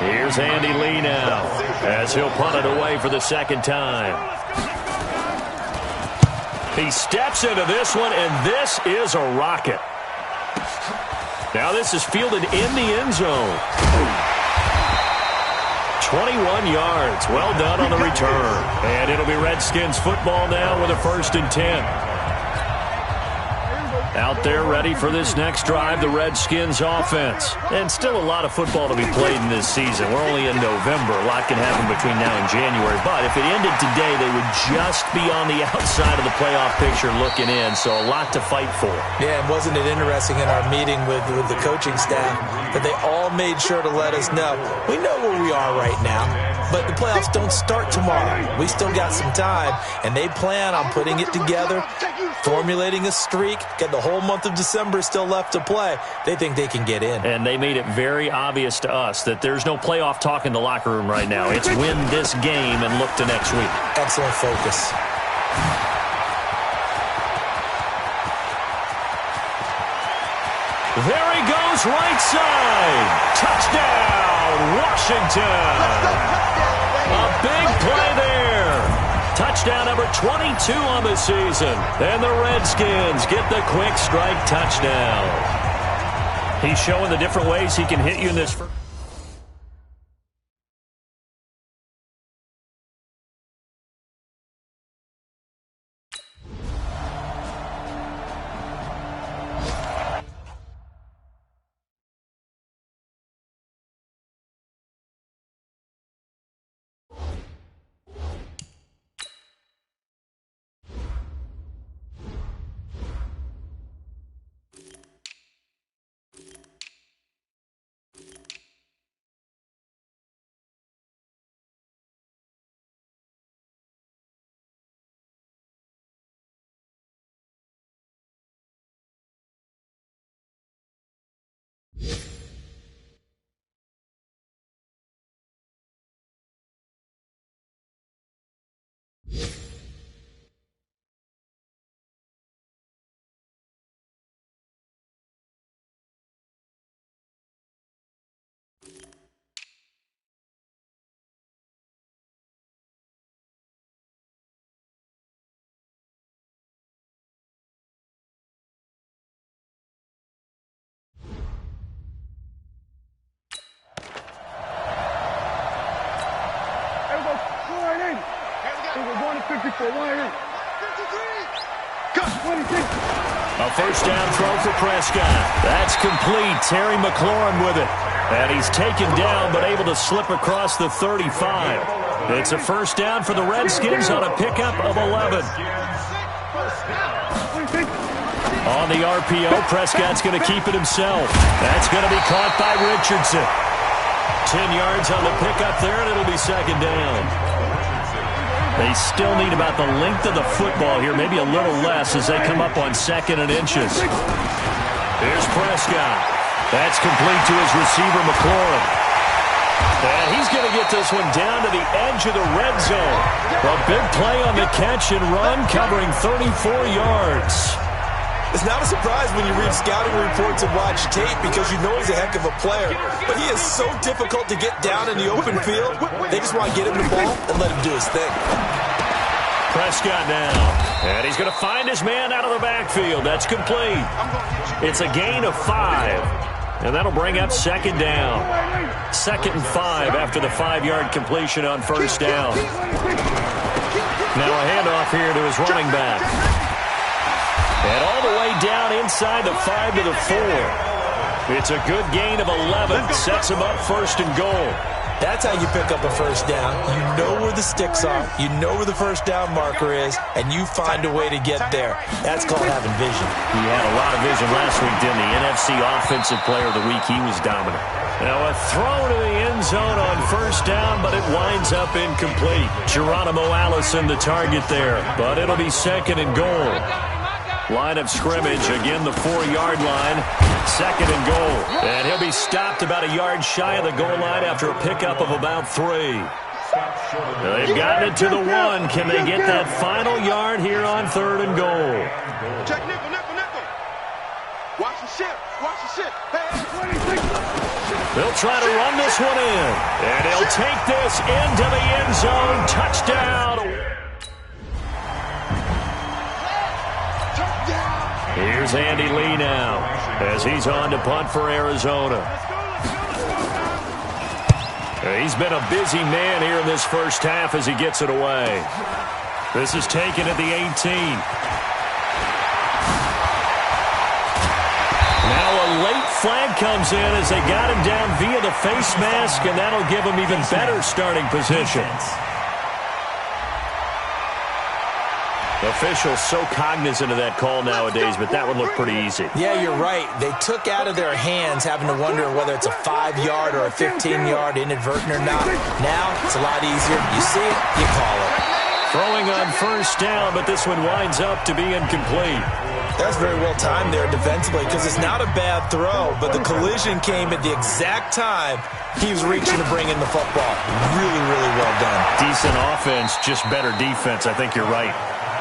Here's Andy Lee now as he'll punt it away for the second time. He steps into this one, and this is a rocket. Now this is fielded in the end zone. 21 yards. Well done on the return. And it'll be Redskins football now with a 1st and 10. Out there ready for this next drive, the Redskins offense. And still a lot of football to be played in this season. We're only in November. A lot can happen between now and January. But if it ended today, they would just be on the outside of the playoff picture looking in. So a lot to fight for. Yeah, and wasn't it interesting in our meeting with the coaching staff that they all made sure to let us know, we know where we are right now, but the playoffs don't start tomorrow. We still got some time, and they plan on putting it together, formulating a streak, get the whole month of December still left to play. They think they can get in. And they made it very obvious to us that there's no playoff talk in the locker room right now. It's win this game and look to next week. Excellent focus. There he goes, right side. Touchdown, Washington. A big play there. Touchdown number 22 on the season. And the Redskins get the quick strike touchdown. He's showing the different ways he can hit you in this first. A first down throw for Prescott. That's complete. Terry McLaurin with it. And he's taken down but able to slip across the 35. It's a first down for the Redskins on a pickup of 11. On the RPO, Prescott's going to keep it himself. That's going to be caught by Richardson. 10 yards on the pickup there, and it'll be second down. They still need about the length of the football here, maybe a little less as they come up on 2nd and inches. Here's Prescott. That's complete to his receiver, McLaurin. And he's going to get this one down to the edge of the red zone. A big play on the catch and run, covering 34 yards. It's not a surprise when you read scouting reports and watch tape because you know he's a heck of a player. But he is so difficult to get down in the open field. They just want to get him the ball and let him do his thing. Prescott now. And he's going to find his man out of the backfield. That's complete. It's a gain of 5. And that'll bring up second down. 2nd and 5 after the 5-yard completion on first down. Now a handoff here to his running back. And all the way down inside the 5 to the 4. It's a good gain of 11. Sets him up 1st and goal. That's how you pick up a first down. You know where the sticks are. You know where the first down marker is. And you find a way to get there. That's called having vision. He had a lot of vision last week, didn't he? NFC Offensive Player of the Week. He was dominant. Now a throw to the end zone on first down, but it winds up incomplete. Geronimo Allison the target there. But it'll be 2nd and goal. Line of scrimmage, again the 4-yard line, 2nd and goal. And he'll be stopped about a yard shy of the goal line after a pickup of about 3. They've gotten it to the 1. Can they get that final yard here on 3rd and goal? Check nickel. Watch the ship. Hey, 26. They'll try to run this one in. And he'll take this into the end zone. Touchdown. Here's Andy Lee now as he's on to punt for Arizona. He's been a busy man here in this first half as he gets it away. This is taken at the 18. Now a late flag comes in as they got him down via the face mask, and that'll give him even better starting position. Officials so cognizant of that call nowadays, but that would look pretty easy. Yeah, you're right. They took out of their hands having to wonder whether it's a 5-yard or a 15-yard inadvertent or not. Now it's a lot easier. You see it, you call it. Throwing on first down, but this one winds up to be incomplete. That's very well timed there defensively because it's not a bad throw, but the collision came at the exact time he was reaching to bring in the football. Really, really well done. Decent offense, just better defense. I think you're right.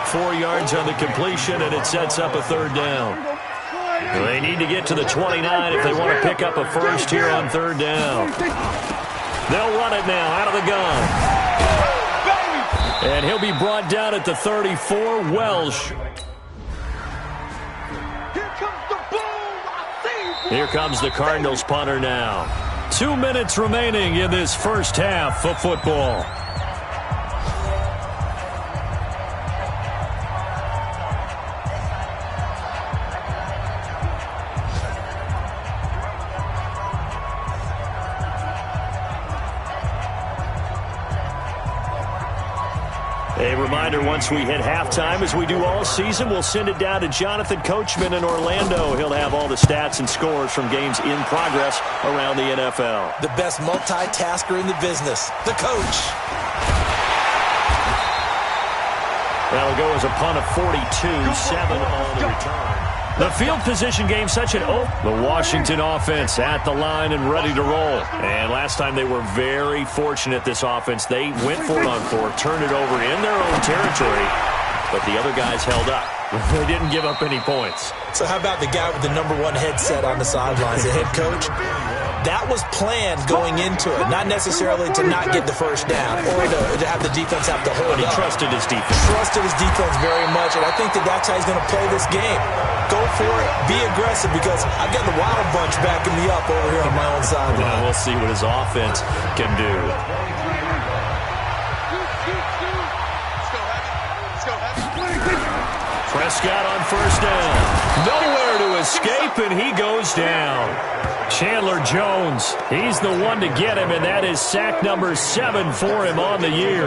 4 yards on the completion, and it sets up a third down. They need to get to the 29 if they want to pick up a first here on third down. They'll run it now out of the gun. And he'll be brought down at the 34, Welsh. Here comes the Cardinals punter now. 2 minutes remaining in this first half of football. A reminder, once we hit halftime, as we do all season, we'll send it down to Jonathan Coachman in Orlando. He'll have all the stats and scores from games in progress around the NFL. The best multitasker in the business, the coach. That'll go as a punt of 42, 7 on the return. The field position game such an the Washington offense at the line and ready to roll. And last time they were very fortunate, this offense. They went for it on 4, turned it over in their own territory, but the other guys held up. They didn't give up any points. So how about the guy with the number 1 headset on the sidelines, the head coach? That was planned going into it, not necessarily to not get the first down or to have the defense have to hold up. But he trusted his defense. Trusted his defense very much, and I think that's how he's going to play this game. Go for it, be aggressive, because I've got the Wild Bunch backing me up over here on my own sideline. Well, we'll see what his offense can do. Prescott on first down. Nowhere to escape, and he goes down. Chandler Jones, he's the one to get him, and that is sack number 7 for him on the year.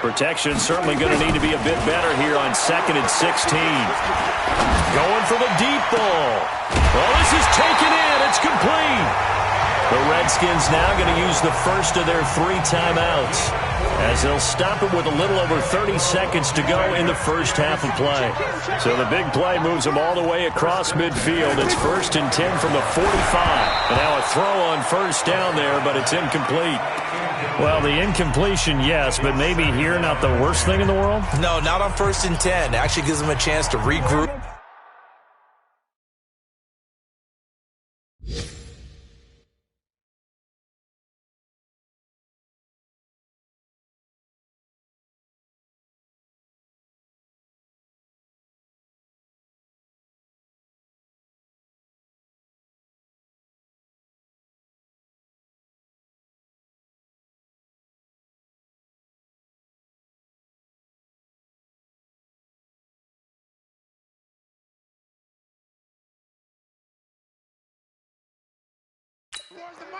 Protection certainly going to need to be a bit better here on 2nd and 16. Going for the deep ball. Well, this is taken in. It's complete. The Redskins now going to use the first of their 3 timeouts as they'll stop it with a little over 30 seconds to go in the first half of play. So the big play moves them all the way across midfield. It's 1st and 10 from the 45. And now a throw on first down there, but it's incomplete. Well, the incompletion, yes, but maybe here not the worst thing in the world? No, not on 1st and 10. It actually gives them a chance to regroup.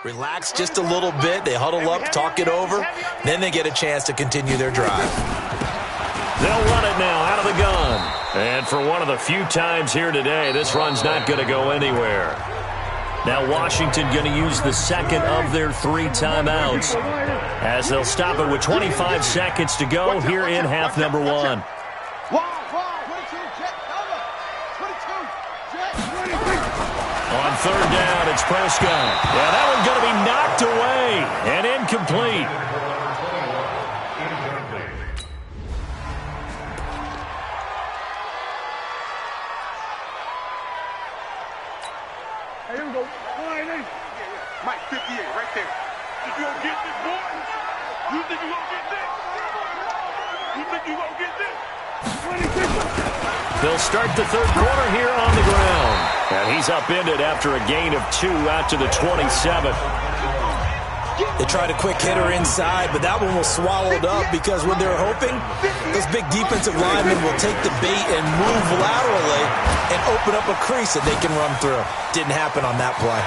Relax just a little bit. They huddle up, talk it over. Then they get a chance to continue their drive. They'll run it now out of the gun. And for one of the few times here today, this run's not going to go anywhere. Now Washington going to use the second of their 3 timeouts as they'll stop it with 25 seconds to go here in half number 1. On third down, it's Prescott. Yeah, that one's going to be knocked away and incomplete. Mike 58, right there. Think you gonna get this, boy? You think you gonna get this? You think you gonna get this? They'll start the third quarter here on the ground. And he's upended after a gain of 2 out to the 27. They tried a quick hitter inside, but that one was swallowed up because what they're hoping, those big defensive linemen will take the bait and move laterally and open up a crease that they can run through. Didn't happen on that play.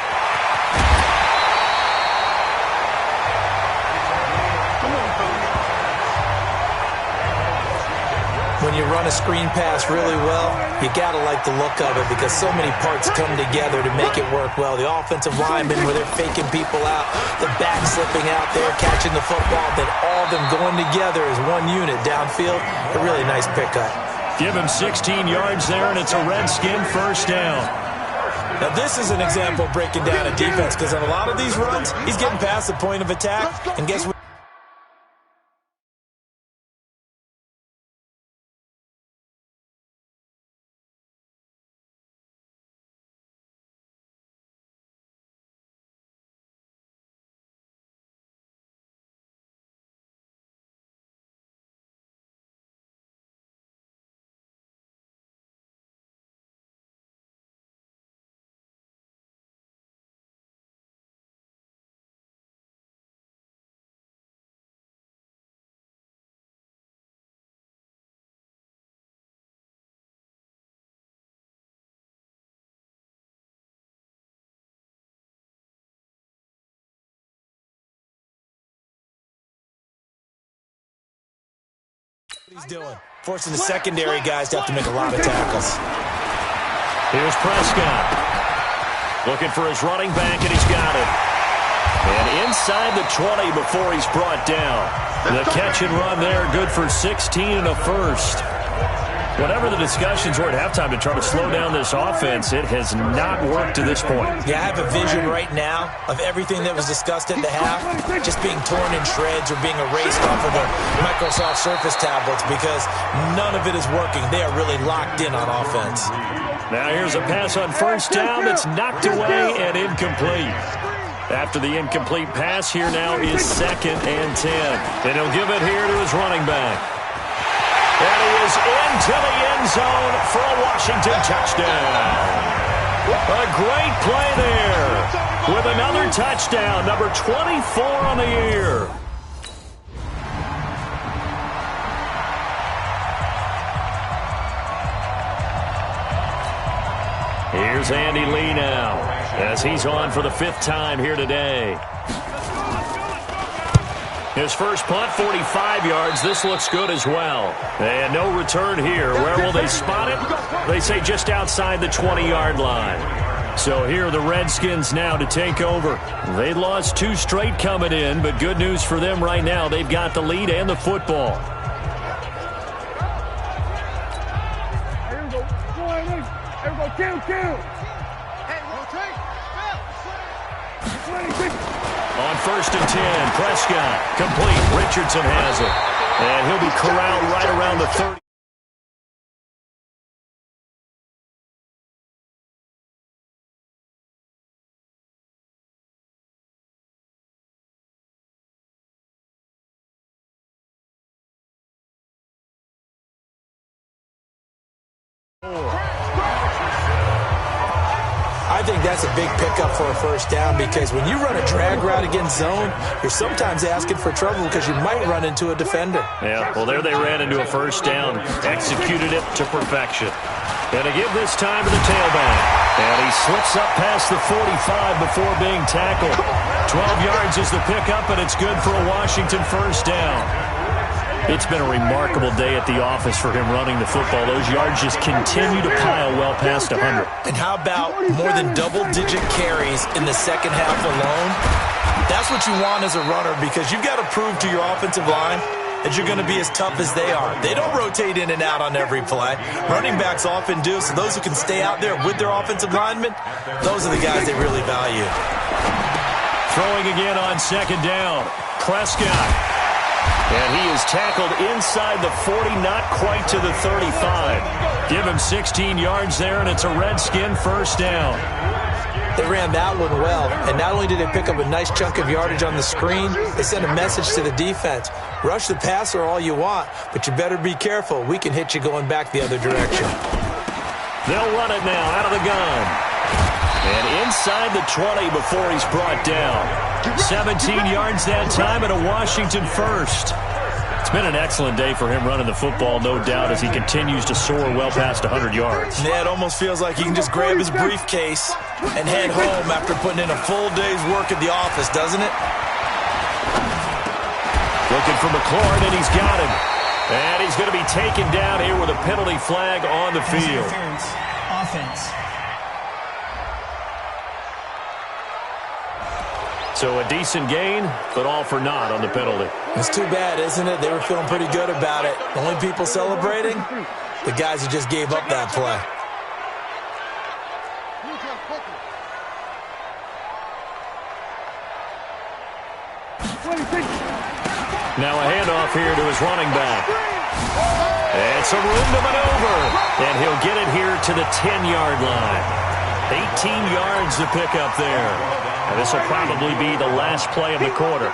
When you run a screen pass really well, you got to like the look of it because so many parts come together to make it work well. The offensive linemen, where they're faking people out, the back slipping out there, catching the football, then all of them going together as one unit downfield. A really nice pickup. Give him 16 yards there, and it's a Redskin first down. Now, this is an example of breaking down a defense because on a lot of these runs, he's getting past the point of attack, and guess what? He's doing, forcing the secondary guys to have to make a lot of tackles. Here's Prescott. Looking for his running back, and he's got it. And inside the 20 before he's brought down. The catch and run there, good for 16 and a first. Whatever the discussions were at halftime to try to slow down this offense, it has not worked to this point. Yeah, I have a vision right now of everything that was discussed at the half just being torn in shreds or being erased off of the Microsoft Surface tablets because none of it is working. They are really locked in on offense. Now here's a pass on first down that's knocked away and incomplete. After the incomplete pass, here now is 2nd and 10. And he'll give it here to his running back. And he is into the end zone for a Washington touchdown. A great play there with another touchdown, number 24 on the year. Here's Andy Lee now as he's on for the 5th time here today. His first punt, 45 yards. This looks good as well. And no return here. Where will they spot it? They say just outside the 20-yard line. So here are the Redskins now to take over. They lost 2 straight coming in, but good news for them right now. They've got the lead and the football. Here we go. Here we go. Kill. On 1st and 10, Prescott complete. Richardson has it. And he'll be corralled right around the 30. I think that's a big pickup for a first down because when you run a drag route against zone, you're sometimes asking for trouble because you might run into a defender. Yeah, well, there they ran into a first down, executed it to perfection. And to give this time to the tailback. And he slips up past the 45 before being tackled. 12 yards is the pickup, and it's good for a Washington first down. It's been a remarkable day at the office for him running the football. Those yards just continue to pile well past 100. And how about more than double-digit carries in the second half alone? That's what you want as a runner because you've got to prove to your offensive line that you're going to be as tough as they are. They don't rotate in and out on every play. Running backs often do, so those who can stay out there with their offensive linemen, those are the guys they really value. Throwing again on 2nd down. Prescott. And he is tackled inside the 40, not quite to the 35. Give him 16 yards there, and it's a Redskin first down. They ran that one well, and not only did they pick up a nice chunk of yardage on the screen, they sent a message to the defense. Rush the passer all you want, but you better be careful. We can hit you going back the other direction. They'll run it now out of the gun. And inside the 20 before he's brought down. 17 yards that time and a Washington first. It's been an excellent day for him running the football, no doubt, as he continues to soar well past 100 yards. Yeah, it almost feels like he can just grab his briefcase and head home after putting in a full day's work at the office, doesn't it? Looking for McLaurin, and he's got him. And he's going to be taken down here with a penalty flag on the field. Offense. So a decent gain, but all for naught on the penalty. It's too bad, isn't it? They were feeling pretty good about it. The only people celebrating? The guys who just gave up that play. Now a handoff here to his running back. And some room to maneuver. And he'll get it here to the 10-yard line. 18 yards to pick up there. And this will probably be the last play of the quarter.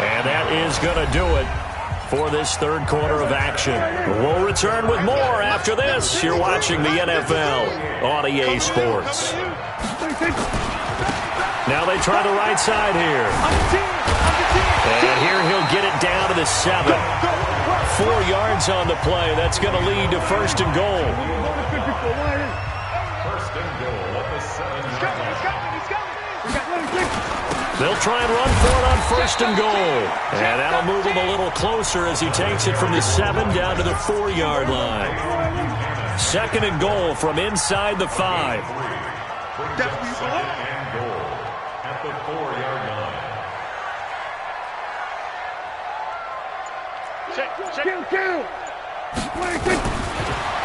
And that is going to do it for this third quarter of action. We'll return with more after this. You're watching the NFL on EA Sports. Now they try the right side here. And here he'll get it down to the 7. 4 yards on the play. That's going to lead to first and goal. First and goal at the 7-yard line. They'll try and run for it on first and goal. And that'll move him a little closer as he takes it from the 7 down to the 4-yard line. Second and goal from inside the 5. Second and goal at the 4-yard line.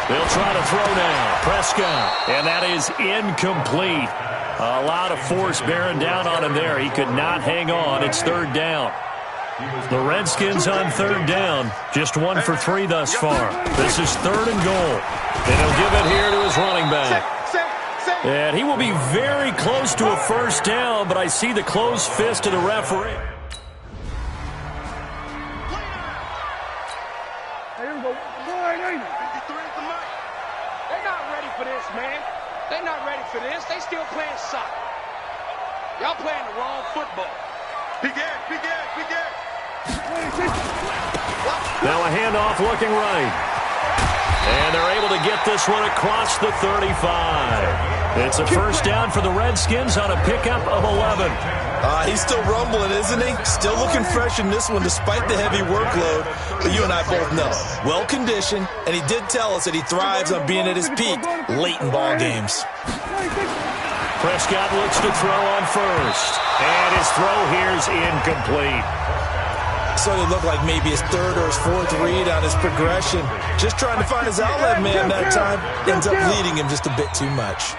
They'll try to throw now. Prescott. And that is incomplete. A lot of force bearing down on him there. He could not hang on. It's third down. The Redskins on third down. Just 1 for 3 thus far. This is third and goal. And he'll give it here to his running back. And he will be very close to a first down, but I see the closed fist of the referee. They're not ready for this, man. They're not ready for this. They still playing soccer. Y'all playing the wrong football. Big Ed. Now a handoff looking right. And they're able to get this one across the 35. It's a first down for the Redskins on a pickup of 11. He's still rumbling, isn't he? Still looking fresh in this one despite the heavy workload. But you and I both know, well-conditioned, and he did tell us that he thrives on being at his peak late in ball games. Prescott looks to throw on first. And his throw here's incomplete. So it looked like maybe his third or his fourth read on his progression. Just trying to find his outlet man that time. Ends up leading him just a bit too much.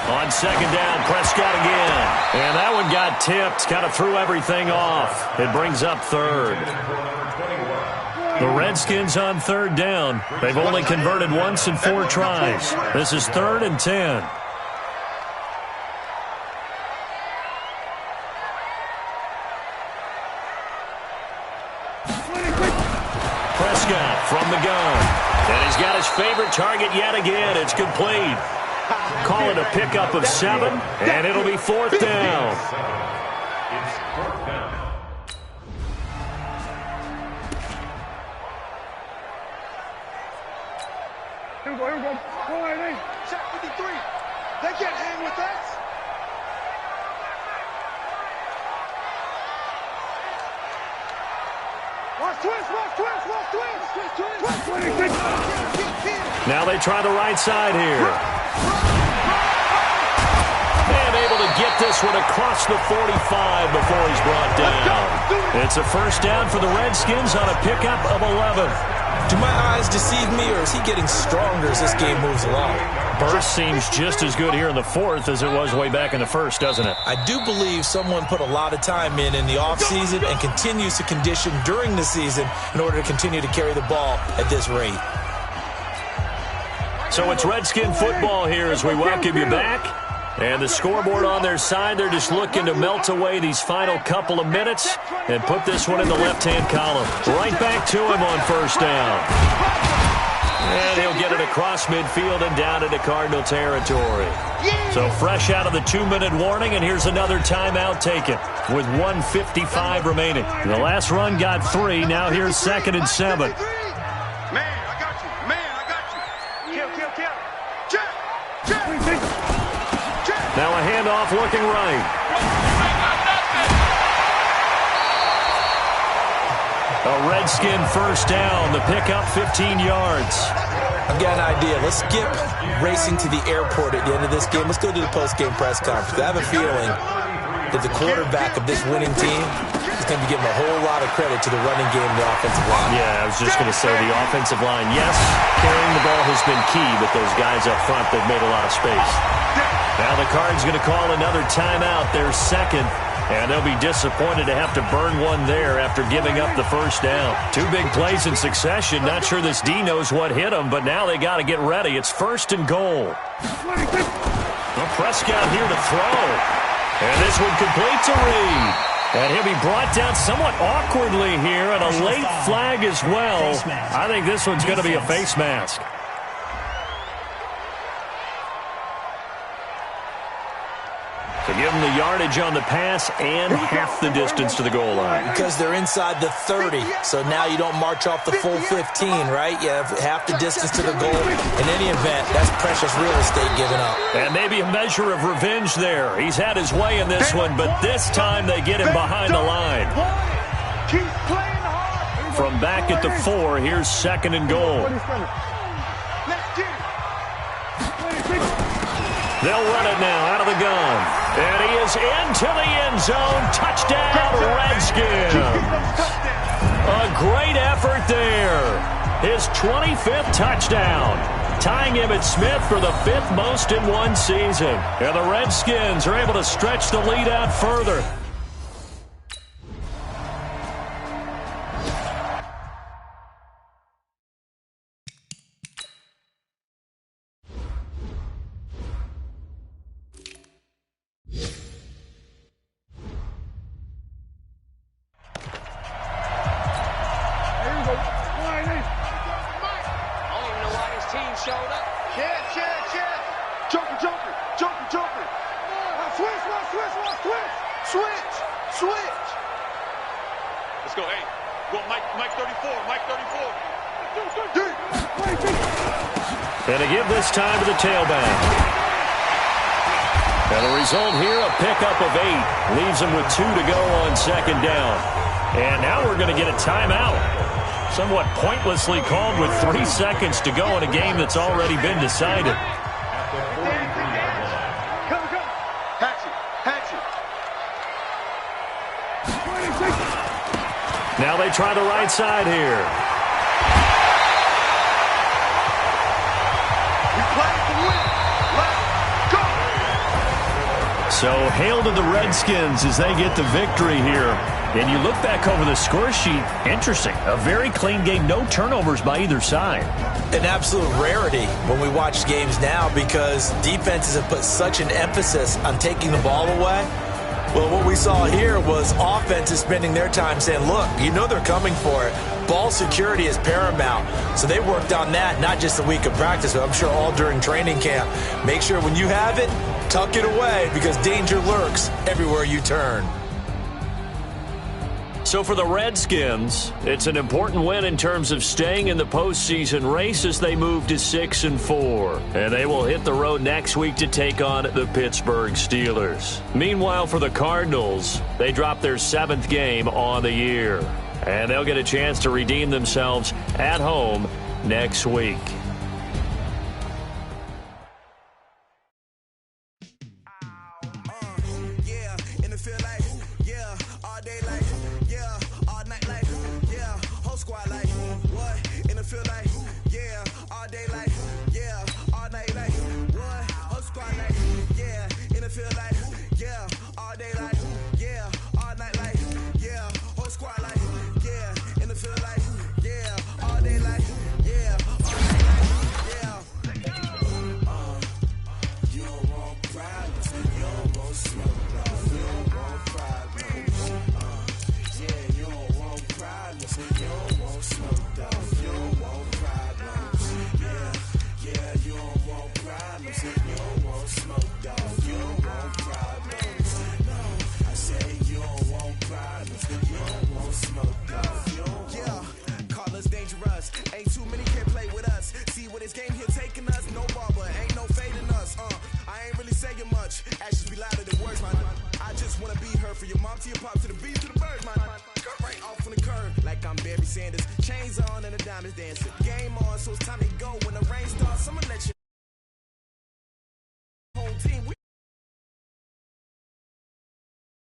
On second down, Prescott again. And that one got tipped. Kind of threw everything off. It brings up third. The Redskins on third down. They've only converted once in 4 tries. This is 3rd and 10. Prescott from the gun. And he's got his favorite target yet again. It's complete. Call it a pickup of 7, and it'll be 4th down. It's 4th down. Here we go. Check 53. They can't hang with us. Watch twist. Now they try the right side here. And able to get this one across the 45 before he's brought down. It's a first down for the Redskins on a pickup of 11. Do my eyes deceive me, or is he getting stronger as this game moves along? Burst seems just as good here in the fourth as it was way back in the first, doesn't it? I do believe someone put a lot of time in the offseason and continues to condition during the season in order to continue to carry the ball at this rate. So it's Redskin football here as we welcome you back. And the scoreboard on their side, they're just looking to melt away these final couple of minutes and put this one in the left-hand column. Right back to him on first down. And he'll get it across midfield and down into Cardinal territory. So fresh out of the 2-minute warning, and here's another timeout taken with 1:55 remaining. The last run got 3. Now here's 2nd and 7. Man, I got you. Man, I got you. Kill. Check. Now a handoff looking right. A Redskin first down. The pickup 15 yards. I've got an idea. Let's skip racing to the airport at the end of this game. Let's go to the post-game press conference. I have a feeling that the quarterback of this winning team is going to be giving a whole lot of credit to the running game and the offensive line. Yeah, I was just going to say the offensive line. Yes, carrying the ball has been key, but those guys up front, they've made a lot of space. Now the Cards going to call another timeout, their second, and they'll be disappointed to have to burn one there after giving up the first down. 2 big plays in succession. Not sure this D knows what hit him, but now they got to get ready. It's 1st and goal. Well, Prescott here to throw. And this one complete to Reed. And he'll be brought down somewhat awkwardly here, and a late flag as well. I think this one's going to be a face mask. To give them the yardage on the pass and half the distance to the goal line. Because they're inside the 30, so now you don't march off the full 15, right? You have half the distance to the goal. In any event, that's precious real estate given up. And maybe a measure of revenge there. He's had his way in this one, but this time they get him behind the line. From back at the 4, here's 2nd and goal. They'll run it now out of the gun. And he is into the end zone. Touchdown, Redskins. A great effort there. His 25th touchdown. Tying Emmitt Smith for the 5th most in one season. And the Redskins are able to stretch the lead out further. And to give this time to the tailback. And the result here, a pickup of 8. Leaves them with 2 to go on 2nd down. And now we're going to get a timeout. Somewhat pointlessly called with 3 seconds to go in a game that's already been decided. Now they try the right side here. So hail to the Redskins as they get the victory here. And you look back over the score sheet, interesting. A very clean game, no turnovers by either side. An absolute rarity when we watch games now because defenses have put such an emphasis on taking the ball away. Well, what we saw here was offenses spending their time saying, look, you know they're coming for it. Ball security is paramount. So they worked on that, not just a week of practice, but I'm sure all during training camp. Make sure when you have it, tuck it away because danger lurks everywhere you turn. So for the Redskins, it's an important win in terms of staying in the postseason race as they move to 6-4. And they will hit the road next week to take on the Pittsburgh Steelers. Meanwhile, for the Cardinals, they drop their 7th game on the year. And they'll get a chance to redeem themselves at home next week. Squad like, what? In the field You don't want smoke, dog. You don't want problems. No, I say you don't want problems. You don't want smoke, dog. You don't yeah, call us dangerous. Ain't too many can play with us. See where this game here taking us. No barber, ain't no fading us. I ain't really saying much. Actions be louder than words, man. I just wanna be heard for your mom to your pop to the beat to the birds, man. Cut right off on the curb like I'm Barry Sanders. Chains on and the diamonds dancing. Game on, so it's time to go. When the rain starts, I'ma let you